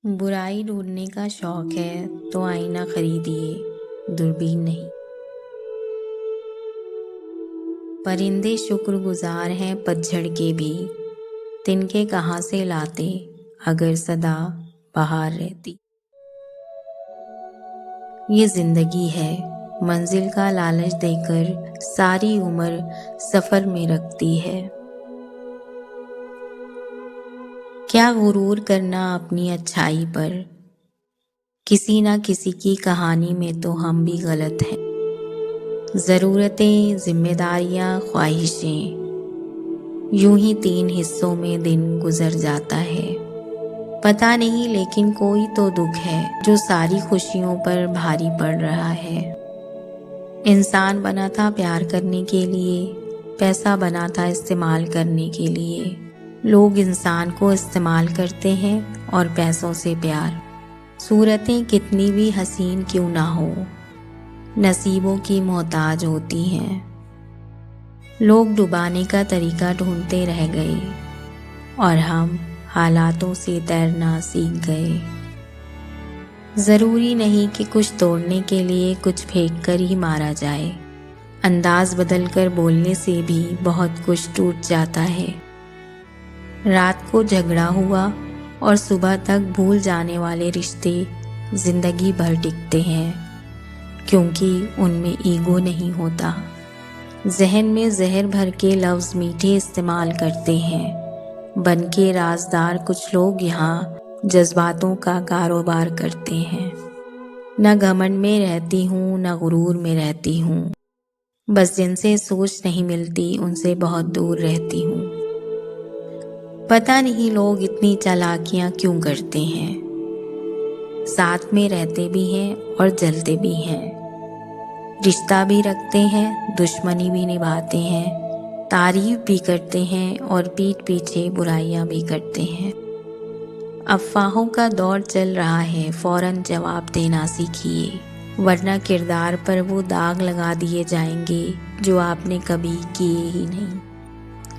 برائی ڈھونڈنے کا شوق ہے تو آئینہ خریدیے، دوربین نہیں۔ پرندے شکر گزار ہیں پتجھڑ کے بھی، تنکے کہاں سے لاتے اگر سدا بہار رہتی۔ یہ زندگی ہے، منزل کا لالچ دے کر ساری عمر سفر میں رکھتی ہے۔ کیا غرور کرنا اپنی اچھائی پر، کسی نہ کسی کی کہانی میں تو ہم بھی غلط ہیں۔ ضرورتیں، ذمہ داریاں، خواہشیں، یوں ہی 3 حصوں میں دن گزر جاتا ہے۔ پتہ نہیں لیکن کوئی تو دکھ ہے جو ساری خوشیوں پر بھاری پڑ رہا ہے۔ انسان بنا تھا پیار کرنے کے لیے، پیسہ بنا تھا استعمال کرنے کے لیے۔ لوگ انسان کو استعمال کرتے ہیں اور پیسوں سے پیار۔ صورتیں کتنی بھی حسین کیوں نہ ہو، نصیبوں کی محتاج ہوتی ہیں۔ لوگ ڈبانے کا طریقہ ڈھونڈتے رہ گئے اور ہم حالاتوں سے تیرنا سیکھ گئے۔ ضروری نہیں کہ کچھ توڑنے کے لیے کچھ پھینک کر ہی مارا جائے، انداز بدل کر بولنے سے بھی بہت کچھ ٹوٹ جاتا ہے۔ رات کو جھگڑا ہوا اور صبح تک بھول جانے والے رشتے زندگی بھر ٹکتے ہیں، کیونکہ ان میں ایگو نہیں ہوتا۔ ذہن میں زہر بھر کے لفظ میٹھے استعمال کرتے ہیں، بن کے رازدار کچھ لوگ یہاں جذباتوں کا کاروبار کرتے ہیں۔ نہ گھمنڈ میں رہتی ہوں نہ غرور میں رہتی ہوں، بس جن سے سوچ نہیں ملتی ان سے بہت دور رہتی ہوں۔ پتہ نہیں لوگ اتنی چالاکیاں کیوں کرتے ہیں، ساتھ میں رہتے بھی ہیں اور جلتے بھی ہیں، رشتہ بھی رکھتے ہیں، دشمنی بھی نبھاتے ہیں، تعریف بھی کرتے ہیں اور پیٹھ پیچھے برائیاں بھی کرتے ہیں۔ افواہوں کا دور چل رہا ہے، فوراً جواب دینا سیکھیے، ورنہ کردار پر وہ داغ لگا دیے جائیں گے جو آپ نے کبھی کیے ہی نہیں۔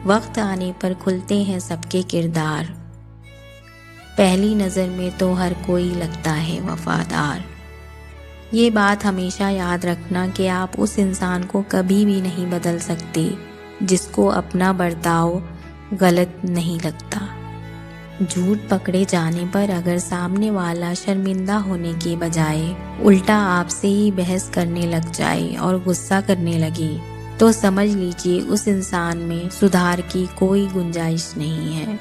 وقت آنے پر کھلتے ہیں سب کے کردار، پہلی نظر میں تو ہر کوئی لگتا ہے وفادار۔ یہ بات ہمیشہ یاد رکھنا کہ آپ اس انسان کو کبھی بھی نہیں بدل سکتے جس کو اپنا برتاؤ غلط نہیں لگتا۔ جھوٹ پکڑے جانے پر اگر سامنے والا شرمندہ ہونے کے بجائے الٹا آپ سے ہی بحث کرنے لگ جائے اور غصہ کرنے لگے تو سمجھ لیجیے اس انسان میں سدھار کی کوئی گنجائش نہیں ہے۔